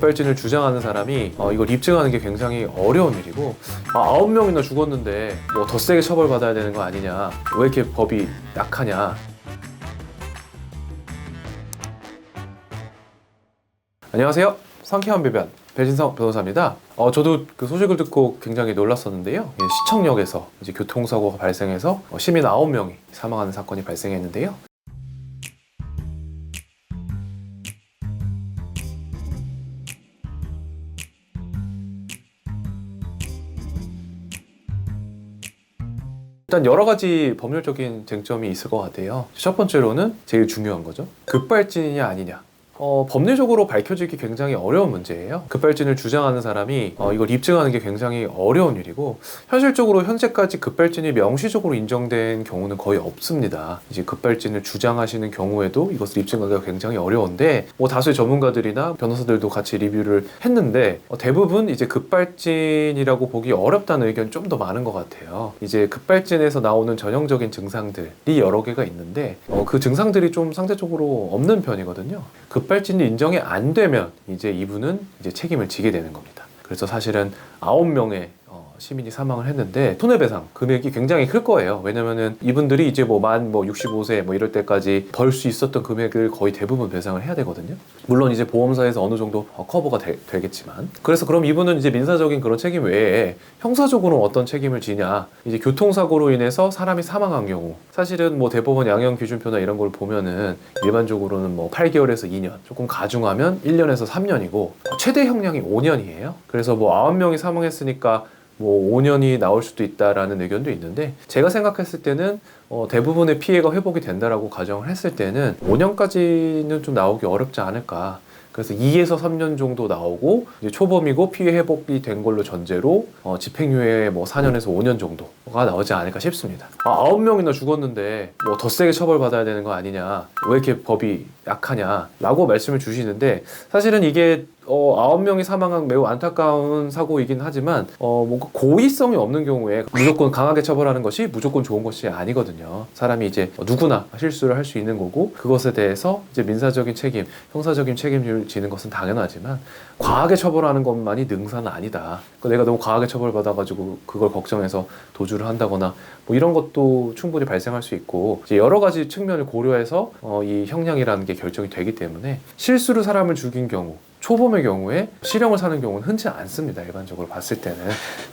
급발진을 주장하는 사람이 이걸 입증하는 게 굉장히 어려운 일이고 9명이나 죽었는데 뭐 더 세게 처벌받아야 되는 거 아니냐, 왜 이렇게 법이 약하냐. 안녕하세요. 상쾌한 배변 배진성 변호사입니다. 저도 그 소식을 듣고 굉장히 놀랐었는데요. 시청역에서 이제 교통사고가 발생해서 시민 9명이 사망하는 사건이 발생했는데요. 일단 여러 가지 법률적인 쟁점이 있을 것 같아요. 첫 번째로는 제일 중요한 거죠. 급발진이냐 아니냐. 법리적으로 밝혀지기 굉장히 어려운 문제예요. 급발진을 주장하는 사람이 이걸 입증하는 게 굉장히 어려운 일이고, 현실적으로 현재까지 급발진이 명시적으로 인정된 경우는 거의 없습니다. 이제 급발진을 주장하시는 경우에도 이것을 입증하기가 굉장히 어려운데, 다수의 전문가들이나 변호사들도 같이 리뷰를 했는데 대부분 이제 급발진이라고 보기 어렵다는 의견이 좀 더 많은 것 같아요. 이제 급발진에서 나오는 전형적인 증상들이 여러 개가 있는데 그 증상들이 좀 상대적으로 없는 편이거든요. 급발진이 인정이 안 되면 이제 이분은 이제 책임을 지게 되는 겁니다. 그래서 사실은 9명의 시민이 사망을 했는데 손해배상 금액이 굉장히 클 거예요. 왜냐면은 이분들이 이제 만 65세 이럴 때까지 벌 수 있었던 금액을 거의 대부분 배상을 해야 되거든요. 물론 이제 보험사에서 어느 정도 커버가 되겠지만, 그래서 그럼 이분은 이제 민사적인 그런 책임 외에 형사적으로 어떤 책임을 지냐. 이제 교통사고로 인해서 사람이 사망한 경우, 사실은 대법원 양형 기준표나 이런 걸 보면은 일반적으로는 8개월에서 2년, 조금 가중하면 1년에서 3년이고 최대 형량이 5년이에요. 그래서 9명이 사망했으니까 5년이 나올 수도 있다라는 의견도 있는데, 제가 생각했을 때는 대부분의 피해가 회복이 된다라고 가정을 했을 때는 5년까지는 좀 나오기 어렵지 않을까. 그래서 2에서 3년 정도 나오고, 이제 초범이고 피해 회복이 된 걸로 전제로 집행유예 4년에서 5년 정도가 나오지 않을까 싶습니다. 9명이나 죽었는데 더 세게 처벌받아야 되는 거 아니냐, 왜 이렇게 법이 약하냐 라고 말씀을 주시는데, 사실은 이게 9명이 사망한 매우 안타까운 사고이긴 하지만 뭔가 고의성이 없는 경우에 무조건 강하게 처벌하는 것이 무조건 좋은 것이 아니거든요. 사람이 이제 누구나 실수를 할 수 있는 거고, 그것에 대해서 이제 민사적인 책임, 형사적인 책임을 지는 것은 당연하지만 과하게 처벌하는 것만이 능사는 아니다. 내가 너무 과하게 처벌받아가지고 그걸 걱정해서 도주를 한다거나 이런 것도 충분히 발생할 수 있고, 이제 여러 가지 측면을 고려해서 이 형량이라는 게 결정이 되기 때문에 실수로 사람을 죽인 경우, 초범의 경우에 실형을 사는 경우는 흔치 않습니다. 일반적으로 봤을 때는.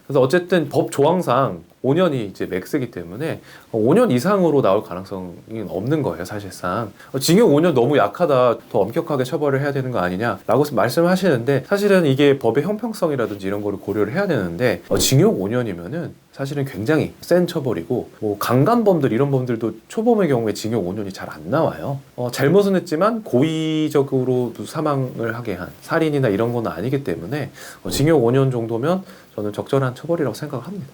그래서 어쨌든 법 조항상 5년이 이제 맥스이기 때문에 5년 이상으로 나올 가능성이 없는 거예요, 사실상. 징역 5년 너무 약하다, 더 엄격하게 처벌을 해야 되는 거 아니냐라고 말씀을 하시는데, 사실은 이게 법의 형평성이라든지 이런 거를 고려를 해야 되는데 징역 5년이면은 사실은 굉장히 센 처벌이고, 강간범들 이런 범들도 초범의 경우에 징역 5년이 잘 안 나와요. 잘못은 했지만 고의적으로 사망을 하게 한 살인이나 이런 건 아니기 때문에 징역 5년 정도면 저는 적절한 처벌이라고 생각합니다.